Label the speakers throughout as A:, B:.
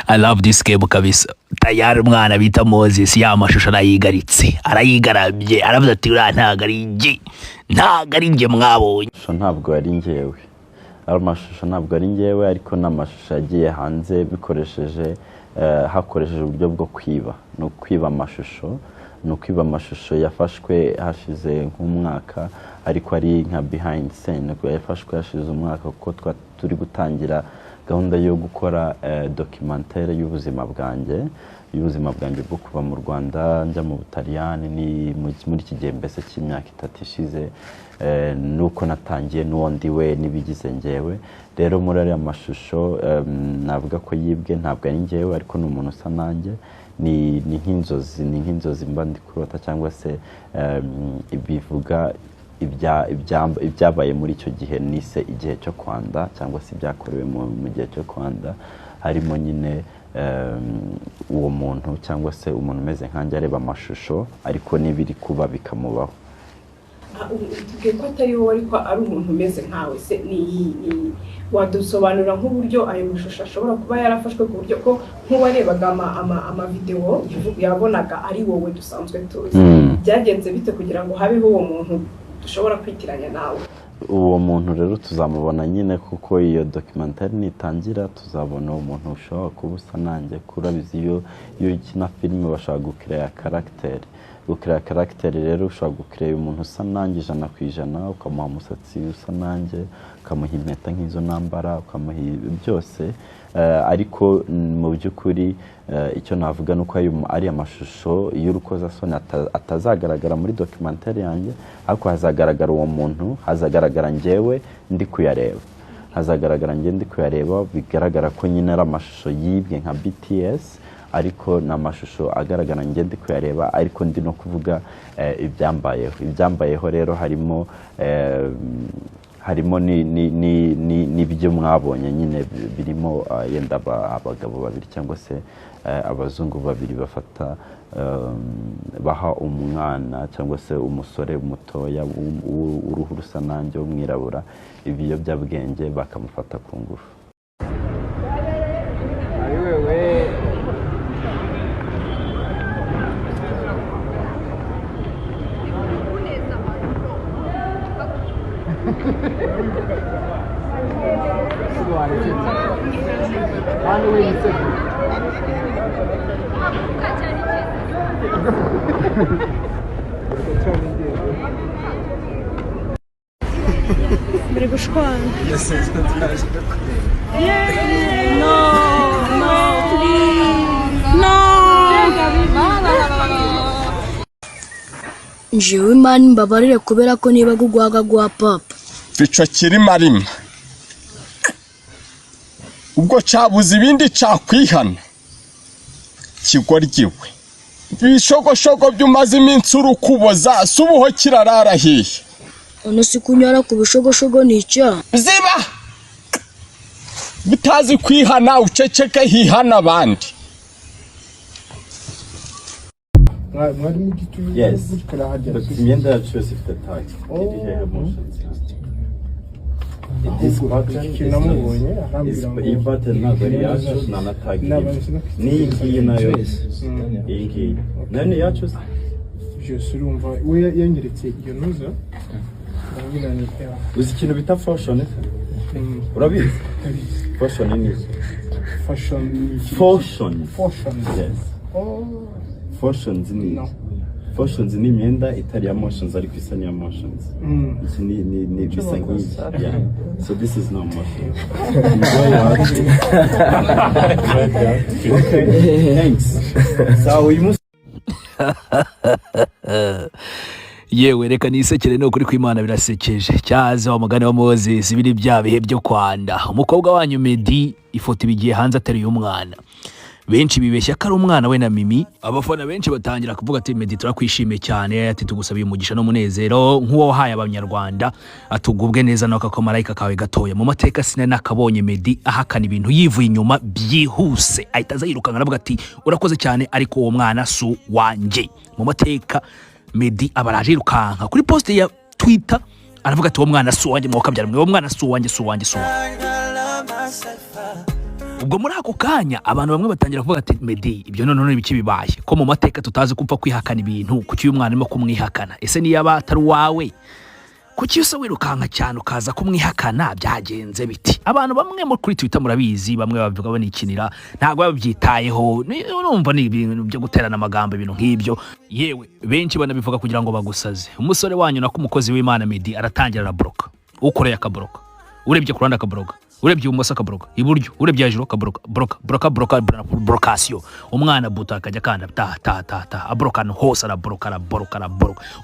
A: I love this game kabisa. Tayari umwana bita Moses ya mashusho arayigaritse arayigarabye aravuze ati ura ntago ari nge mwabonye.
B: Ntabwo ari ngewe, ari amashusho ntabwo ari ngewe, ariko n'amashusho yagiye hanze bikoresheje hakoresheje uburyo bwo kwiba, no kwiba amashusho yafashwe hashize nk'umwaka, ariko ari nka behind scene yafashwe hashize umwaka kuko turi gutangira gahunda yo gukora documentaire y'ubuzima bwanjye bwo kuva mu Rwanda njya mu Butaliyani ni muri iki gihe mbese cy'imyaka 3 ishize, nuko natangiye n'undi we nibigize ngewe. Rero muri ari amashusho navuga ko yibwe ntabwo ari ngewe, ariko n'umuntu usa nanjye, ni nk'inzozi mba ndi kurota, cyangwa se bivuga ibyabaye muri icyo gihe nise igihe cyo kwanda, cyangwa se byakorewe mu gihe cyo kwanda, harimo nyine uwo muntu cyangwa se umuntu umeze nkanjye areba amashusho ariko nibiri kuba bikamubaho.
C: Tugiye ko atari wowe ariko ari umuntu umeze nkawe, se ni wadusobanura nk'uburyo ayo mashusho ashobora kuba yarafashwe ku buryo ko nk'uwarebaga ama video yabonaga ari wowe dusanzwe tuzi. Byagenze bite kugira ngo habeho uwo muntu dushobora kwitiranya nawe?
B: Uwo muntu rero tuzamubona nyine, kuko iyo documentaire nitangira tuzabona uwo muntu ushobora kuba usa nanjye. Kurabizi iyo ukina filime bashaka gukira character, rero ushobora gukira umuntu usa nanjye 100%, ukamuha umusatsi usa nanjye, ukamuha impeta nk'izo nambara, ukamuha byose, ariko mu by'ukuri icyo navuga nuko ari amashusho y'urukozasoni atazagaragara muri documentaire yanjye, ariko hazagaragara uwo muntu, hazagaragara njyewe ndi kuyareba, bigaragara ko nyine ari amashusho yibwe nka BTS, ariko n'amashusho agaragara njye ndi kuyareba, ariko ndi no kuvuga ibyambayeho. Rero harimo n'ibyo mwabonye nyine, birimo yenda abagabo babiri cyangwa se abazungu babiri bafata baha umwana cyangwa se umusore mutoya w'uruhu rusa nanjye w'umwirabura ibiyobyabwenge bakamufata ku ngufu.
D: Njyewe Imana imbabarire kubera ko niba gugwaga gwa papa
E: ico kirima rimwe ubwo cabuze ibindi cakwihana kigoryiwe bishogoshogo byumaze iminsi urukuboza subuho kirarara hiye
D: ono sikunyara ku bishogoshogo nica
E: ziba bitazi kwihana uceceke hihana abandi.
B: Yes, but imyenda yacu yose ifite tag. This button ntabwo ari yacu, nta na tag n'iyi nayo iyi nani yacu
F: urumva we yanyeretse iyo noza
B: uzi ikintu bita fashion urabizi fashion ni fashion yes Fashions ni imyenda itari ya motions ariko isa ni ya motions. Iki ni bisa nk'iki. Yeah. So this is not motion. Thanks. So you must
A: yewe reka nisekere no kuri kw'Imana birasekeje cyaze wa mugane wa Moses biri bya bihe byo kwanda umukobwa wanyu Medi ifoto bigiye hanze ateruye umwana benshi bibeshya ko ari umwana we na Mimi. Abafana benshi batangira kuvuga ati Medi turakwishimiye cyane, ati tugusabiye umugisha no munezero nk'uwo wahaye abanyarwanda, atugubwe neza no kakomarayika kawe gatoya. Mu mateka sine nakabonye Medi ahakana ibintu yivuye inyuma byihuse, ahita azayirukanga aravuga ati urakoze cyane ariko uwo mwana su wanje. Mu mateka Medi abaraje irukanka kuri post ya Twitter aravuga ati uwo mwana su wanje, mwokabyara mwe uwo mwana su wanje. ubwo muri ako kanya abantu bamwe batangira kuvuga ati Meddy ibyo none ibiki bibaye ko mu mateka tutazi kupfa kwihakana ibintu kuki uyu mwana arimo kumwihakana ese niyo aba atari wawe kuki usa wirukanka cyane ukaza kumwihakana byagenze biti abantu bamwe muri kuri Twitter murabizi bamwe bavuga banikinira ntago babyitayeho urumva ni ibintu byo guterana amagambo ibintu nk'ibyo yewe benshi banabivuga kugira ngo bagusaze umusore wanyu nako umukozi w'Imana Meddy aratangira na bloka ukoreye akabroka urebye ku Rwanda akabroka urebye ibumoso akabroka iburyo urebye hejuru akabroka broka brokasiyo umwana buta akajya kanda ta abroka hose arabroka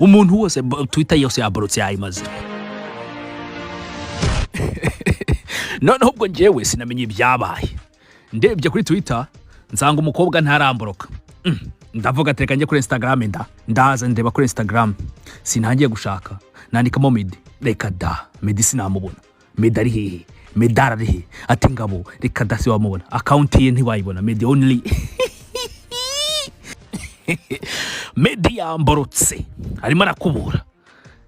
A: umuntu wose Twitter yose yaborotse yayimaze noneho ubwo njyewe sinamenye ibyabaye ndebye kuri Twitter nsanga umukobwa ntaramboroka ndavuga ateka njye kuri Instagram ndaza ndeba kuri Instagram sinangiye gushaka nandikamo Meddy reka da Meddy sinamubona Meddy ari hehe Meddy ari hehe ati ngabo reka da si wamubona account ye ntiwayibona Meddy only Meddy yamborotse arimo arakubura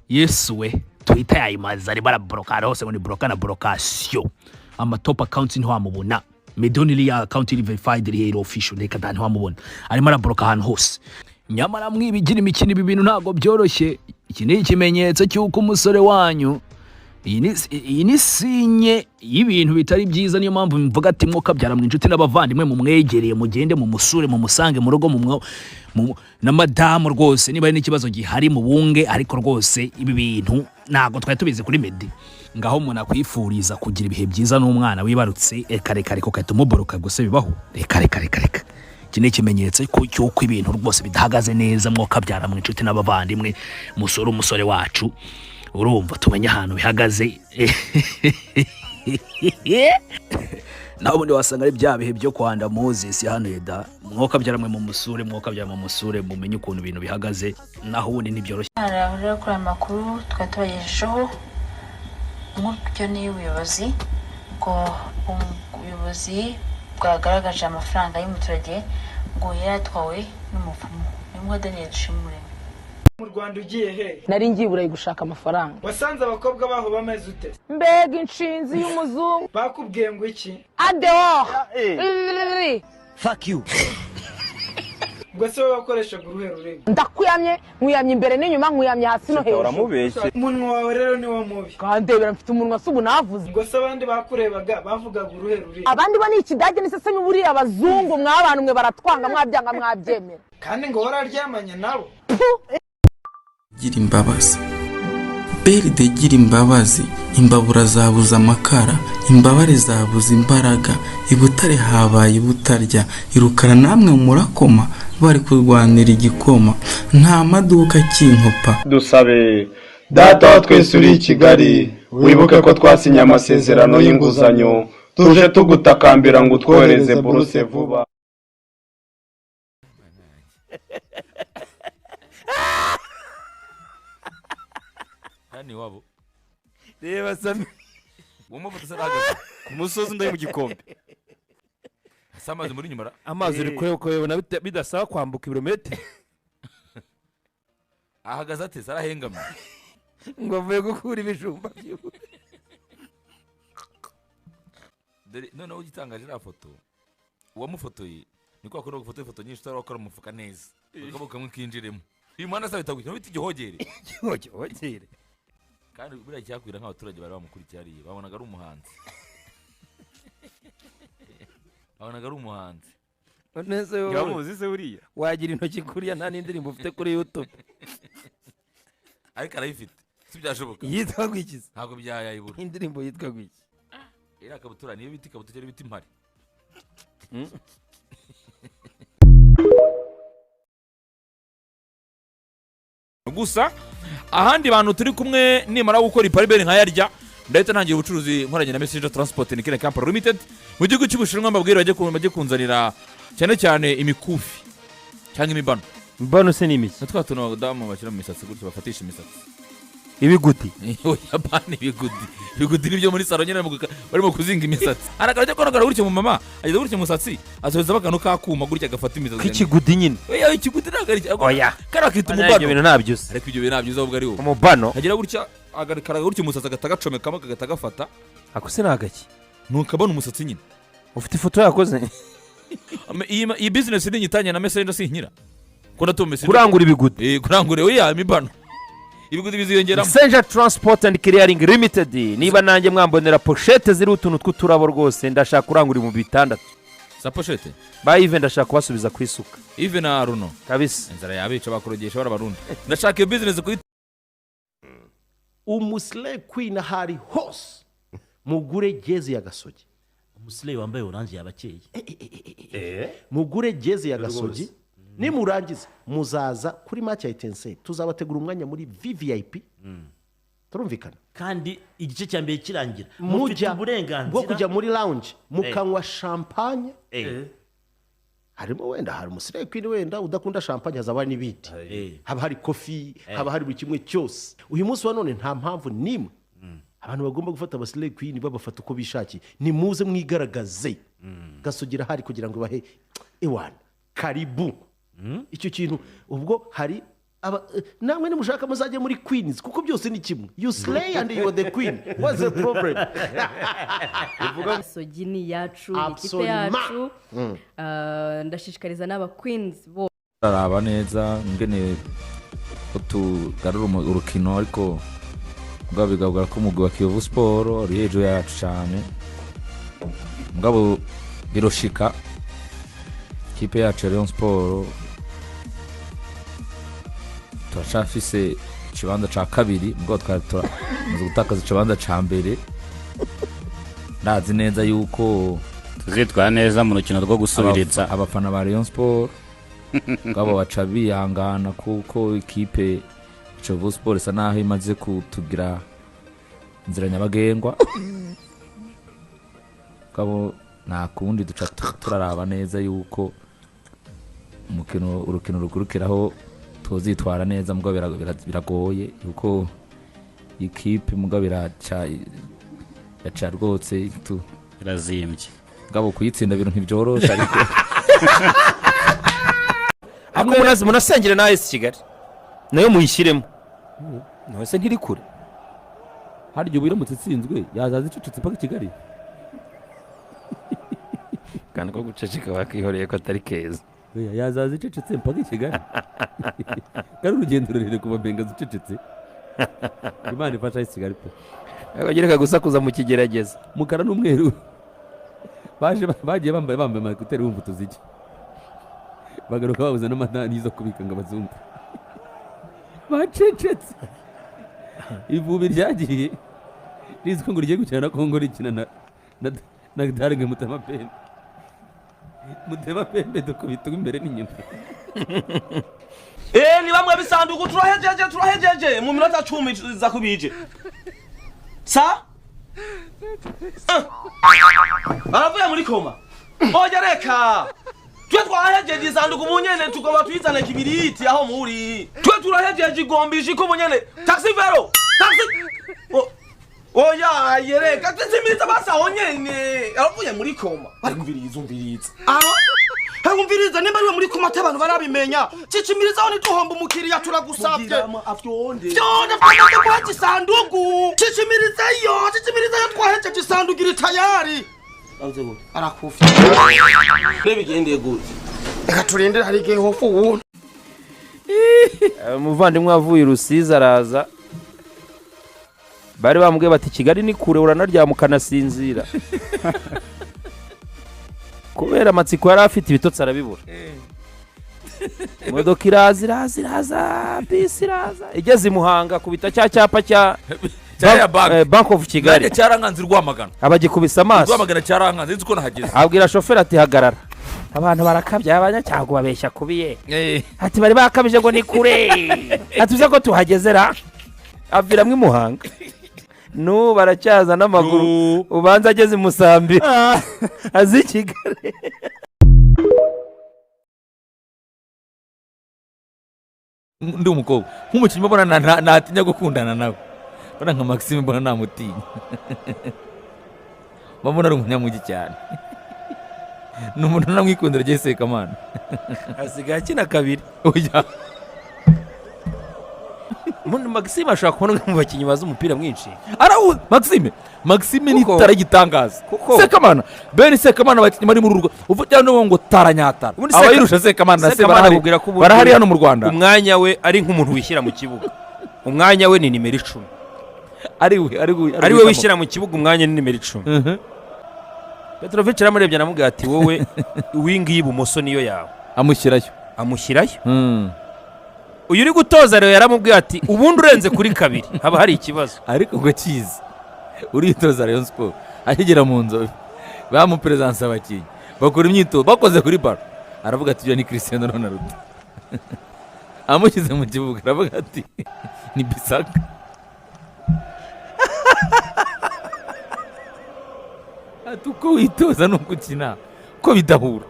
A: Yesu we Twitter yayimaze arimo arabroka hose ngo ni broka na brokasiyo ama top account ntiwamubona Meddy only ya account iri verified iri official reka da ntiwamubona arimo arabroka ahantu hose nyamara mwibigira imikino ibi bintu ntago byoroshye iki ni ikimenyetso cy'uko umusore wanyu iyi ni sinye y'ibintu bitari byiza niyo mpamvu mvuga ati mwoka byara mu inshuti n'abavandimwe mu mwegereye mugende mu musure mu musange mu rugo na madamu rwose niba ari n'ikibazo gihari mu bunge ariko rwose ibi bintu ntago twari tubizi kuri Meddy ngaho umuntu akwifuriza kugira ibihe byiza n'umwana wibarutse reka ko kahita umuboroka gusa bibaho reka iki ni ikimenyetso cy'uko ibintu rwose bidahagaze neza mwoka byara mu inshuti n'abavandimwe umusore wacu urumva tumenya ahantu bihagaze naho ubundi wasanga ari bya bihe byo kwanda Moses hano yeda mwoka byaramwe mu musure mumenye ukuntu ibintu bihagaze naho ubundi ntibyoroshye
G: rero kuri amakuru twatubagejejeho nk'uburyo n'ubuyobozi ubuyobozi bwagaragaje amafaranga y'umuturage ngo yaratwawe n'umupfumu nimwe Daniel Shimure
H: mu Rwanda ugiye he
I: nari ngiye burayi gushaka amafaranga
H: wasanze abakobwa baho bameze ute
I: mbega inshinzi y'umuzungu
H: bakubwiye ngo iki
I: adeo
J: fuck you
H: ubwo se wakoreshaga uruhe rurimi
I: ndakuyamye nkuyamye imbere n'inyuma nkuyamye hasi no hejuru
B: uramubeshye
H: umunwa wawe rero ni wo mubi
I: kandebera mfite umunwa subu navuze
H: ubwo se abandi bakurebaga bavugaga uruhe rurimi
I: abandi bo ni ikidage n'isesemi buriya abazungu mw'abantu mwe baratwanga mwabyanga mwabyemera
H: kandi ngo wararyamanye nabo
K: gira imbabazi beride gira imbabazi imbabura zabuza amakara imbabare zabuza imbaraga ibutare habaye butarya irukana namwe murakoma bari kurwanira igikoma nta maduka kinkopa
E: dusabe data wa twese uri i Kigali wibuke ko twasinye amasezerano y'inguzanyo tuje tugutakambira ngo utwohereze buruse vuba
J: Hani wabo reba sami umuvuta saragaza ku musozi ndaye mu gikombe asamaze muri nyuma amazi uri kwebona bidasaba kwambuka ibirometero ahagaze ate sarahengamye ngo avuye gukura ibijumba byiwe none ugitangaje ra foto uwamufotoye niko akora ifoto nyinshi tarakora umufuka neza ukabo kamwe kinjiremo uyu mwana asaba bitagwita biti gihogere kandi buriya cyakwira nk'abaturage bari bamukurikira ari babonaga ari umuhanzi nese yo yamuzi se buriya wagira intoki kuriya nta n'indirimbo ufite kuri YouTube ariko arayifite si byashoboka yitwa gwikiza ntabwo byayayibura indirimbo yitwa gwiki era kabutura niyo biti kabutura biti impari gusa ahandi bantu turi kumwe nimara gukora iparibere nkayarya ndahita ntangiye ubucuruzi nkoranye na Messenger Transport and Kenya Company Limited mu gihugu cy'Ubushinwa mbabwira bajye kunzanira cyane imikufi cyangwa imibano se n'imiki natwa tuno damu bashyira mu misatsi gutyo bafatisha imisatsi ibigudi Yabani ibigudi nibyo muri salon nyine barimo kuzinga imisatsi arakajya konagara gutyo mu mama ageze gutyo musatsi azoheza bakano kakuma gutyo agafata imisatsi k'ikigudi nyine oya ikigudi nagari oya karakita umubano ibyo bintu nabyose ariko ibyo bintu nabyuze ubwo ari wo umubano agira gutyo agarikaraga gutyo umusatsi agatagacomekamo agatagafata ako se nagaki nukabona umusatsi nyine
L: ufite ifoto yakoze
J: iyi business ni nyitanye na Messenger sinkira ko natumese
L: kurangura ibigudu
J: kurangura oya mibano ibigudu biziyongera
L: Zisekeje Transport and Clearing Limited niba nanjye mwambonera pochette ziri utuntu tw'uturabo rwose ndashaka kurangura mu bitandatu
J: sa pochette
L: ba even ndashaka kubasubiza ku isuka
J: even na Runo
L: kabisa
J: inzara yabica bakorogesha barabarundi ndashaka iyo business kuri
M: Umuslay Queen hari hose mugure jezi ya Gasogi
N: Umuslay wambaye orange yabakeye
M: mugure jezi ya Gasogi nimurangiza muzaza kuri match ya Itense tuzabategura umwanya muri VVIP turumvikana
N: kandi igice cya mbere kirangira
M: mufite uburenganzira bwo kujya muri lounge mukanywa champagne harimo wenda hari Umuslay Queen wenda udakunda champagne hazaba n'ibindi haba hari coffee haba hari buri kimwe cyose uyu munsi wa none nta mpamvu nimwe abantu bagomba gufata Umuslay Queen babafata uko bishaki ni muze mwigaragaze Gasogira hari kugira ngo bahe ewana karibu icyo kintu ubwo hari namwe nimushaka muzajye muri Queens kuko byose ni kimwe you slay and you are the queen what's the problem
O: Gasogi ni yacu ikipe yacu ndashishikariza n'aba Queens bo
J: araba neza ngene tugarura urukino ariko ngabo bigavuga ko umugwi wa Kiyovu Sport ari ejo yacu cyane ngabo biroshika ikipe yacu Rayon Sport turashafise ikibanza ca kabiri ngo twari gutakaza ikibanza ca mbere ndazi neza yuko
P: tuzitwara neza mu rukino rwo gusubiriza
J: abafana ba Rayon Sport ngabo baca bihangana kuko ikipe Kiyovu Sport isa naho imaze kutugira inzira nyabagengwa ngabo nta kundi duca turaraba neza yuko urukino rugurukiraho tuzitwara neza mugabo biragoye yuko ikipe mugabo biraca rwose
P: irazimbye
J: ngabo kuyitsinda ibintu ntibyorosha ariko
L: munasengere na AS Kigali nayo muyishyiremo nose ntiri kure
J: haryo biramutse itsinzwe yazaza icecetse paka Kigali
L: kandi ko guceceka bakihoreye ko atari keza
J: yazaza icecetse mpaka Kigali kandi urugendo rurerure kuva Bengazi icecetse Imana ifasha Kigali pe
L: bagereka gusakuza mu kigerageza
J: mukara n'umweru bagiye bambaye amakuteri bumva tuziki bagaruka babuze n'amadani zo kubika ngo abazungu bacecetse ivubi ryagiye riziko ngo rigiye gukina na Kongo rikina na Darenge Mutema Pembe dukubita imbere n'inyuma
H: ni bamwe bisanduku turahejeje mu minota 10 za kubije sa aravuye muri koma oya reka twe twahejeje isanduku munyene tugomba twizana kibiriti aho muri twe turahejeje igombije ko munyene taxi vero taxi oya yereka tsimiriza basa honyene aravuye muri koma bari umviriza umviriza nimba ari muri koma abantu barabimenya cicimiriza aho nituhomba umukiriya turagusavye vyonde kwa isanduku cicimiriza yo twahejeje isanduku iri tayari arakufya nebigendeye gute reka turindire hari igihe hofu wundi
L: umuvandimwe wavuye Rusizi araza bari bamubwiye bati Kigali ni kure uranaryama ukanasinzira kubera amatsiko yari afite ibitotsi arabibura imodoka iraza bisi iraza igeze i Muhanga kubita cya cyapa cya Bank of Kigali
J: cyaranganze Rwamagana
L: abagikubisa amaso
J: Rwamagana cyaranganze nzi ko nahageze
L: abwira shoferi ati hagarara abantu barakabya abanyacyago babeshya kubiye ati bari bakabije ngo ni kure atuze ko tuhagezera aviramwe i Muhanga no baracyaza n'amaguru ubanza ageze i Musambi azi Kigali
J: ndi umukobwa nk'umukinnyi mbona ntatinya gukundana nawe bana nka Maxime mbona namutinya mbona ari umunyamugi cyane n'umuntu namwikundira Zisekeje
L: asigaye akina kabiri
J: oya
L: Maxime ashobora kubona mu bakinnyi bazi umupira mwinshi.
A: Arawu Maxime ni taragitangaza. Sekamana Ben Sekamana abakinnyi bari mu rugo. Uvugira no ngo taranyatara. Abayirusha Sekamana na se barahari hano mu Rwanda.
L: Umwanya we ari nk'umuntu wishyira mu kibuga. Umwanya we ni nimero 10. Ari we wishyira mu kibuga, umwanya ni nimero 10. Petrovic aramurebye namubwira ati wowe wing y'ibumoso niyo yawe. Amushyirayo. Uyu uri gutoza rero yaramubwiye ati ubundi urenze kuri 2 haba hari ikibazo.
A: Ariko ngo kizi uritoza Rayon Sport akigera mu nzobe bamu presence abakinnyi bakora imyitozo bakoze kuri bar aravuga ati ni Cristiano Ronaldo. Amushyize mu kibuga aravuga ati ni Bisaka. Ati uko witoza no gukina ko bidahura.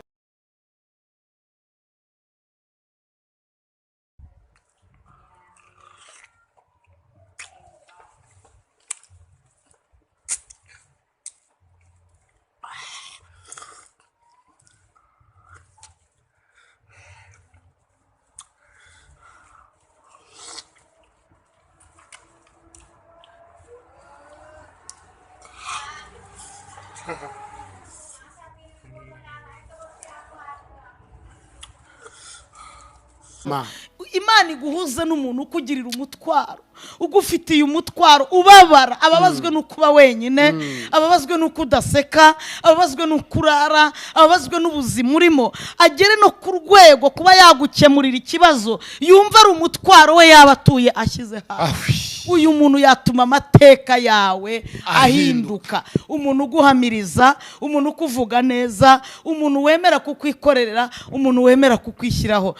Q: Imana iguhuza n'umuntu ukugirira umutwaro, ugufitiye umutwaro, ubabara, ababazwe no kuba wenyine, ababazwe no kudaseka, ababazwe no kurara, ababazwe n'ubuzima urimo, agere no ku rwego kuba yagukemurira ikibazo, yumva ari umutwaro we yabatuye ashyize hafi. Uyu muntu yatuma amateka yawe ahinduka, umuntu uguhamiriza, umuntu ukuvuga neza, umuntu wemera kukwikorera, umuntu wemera kukwishyiraho.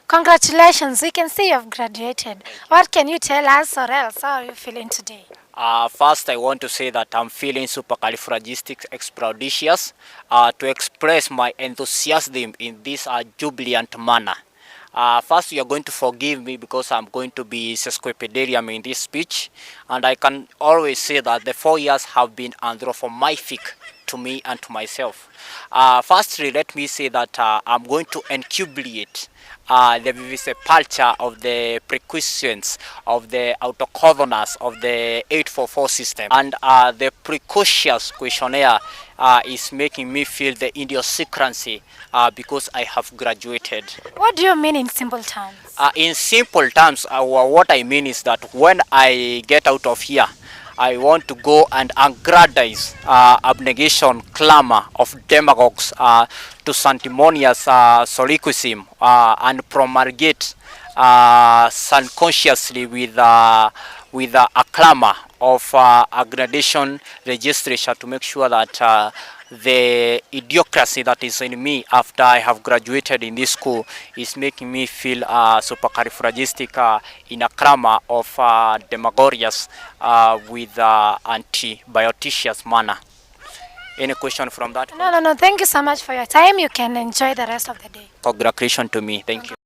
R: Congratulations, we can see you've graduated. What can you tell us, or else how are you feeling today?
S: First, I want to say that I'm feeling supercalifragisticexpialidocious to express my enthusiasm in this jubilant manner. First, you are going to forgive me because I'm going to be sesquipedalian in this speech, and I can always say that the 4 years have been anthropomorphic to me and to myself. Firstly, let me say that I'm going to encubulate the vivisipulture of the precautions of the autochthonous of the 844 system, and the precocious questionnaire is making me feel the idiosyncrasy because I have graduated.
R: What do you mean in simple terms?
S: In simple terms, what I mean is that when I get out of here, I want to go and aggrandize abnegation clamor of demagogues to sanctimonious soliloquism and promulgate unconsciously with a clamor of aggradation registration to make sure that the idiocracy that is in me after I have graduated in this school is making me feel supercalifragistic in a clamor of demagogious with anti-bioticious manner. Any question from that?
R: No. Thank you so much for your time. You can enjoy the rest of the day.
S: Congratulations to me. Thank you.